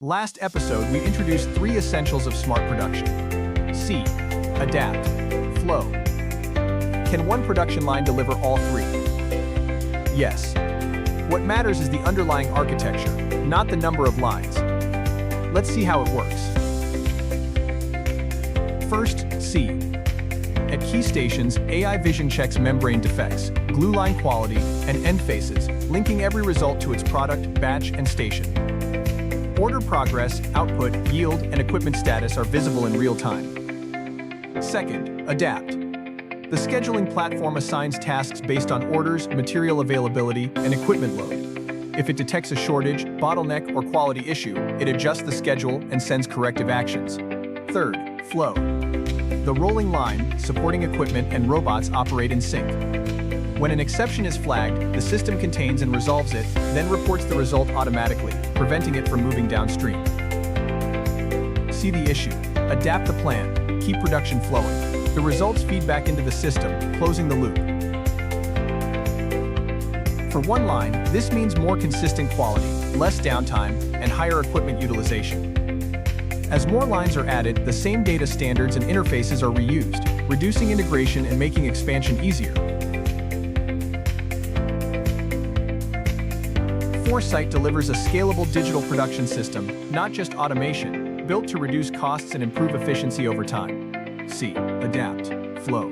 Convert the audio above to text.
Last episode, we introduced three essentials of smart production. C. Adapt. Flow. Can one production line deliver all three? Yes. What matters is the underlying architecture, not the number of lines. Let's see how it works. First, C. At key stations, AI vision checks membrane defects, glue line quality, and end faces, linking every result to its product, batch, and station. Order progress, output, yield, and equipment status are visible in real time. Second, adapt. The scheduling platform assigns tasks based on orders, material availability, and equipment load. If it detects a shortage, bottleneck, or quality issue, it adjusts the schedule and sends corrective actions. Third, flow. The rolling line, supporting equipment, and robots operate in sync. When an exception is flagged, the system contains and resolves it, then reports the result automatically, preventing it from moving downstream. See the issue. Adapt the plan. Keep production flowing. The results feed back into the system, closing the loop. For one line, this means more consistent quality, less downtime, and higher equipment utilization. As more lines are added, the same data standards and interfaces are reused, reducing integration and making expansion easier. Foresight delivers a scalable digital production system, not just automation, built to reduce costs and improve efficiency over time. C. Adapt. Flow.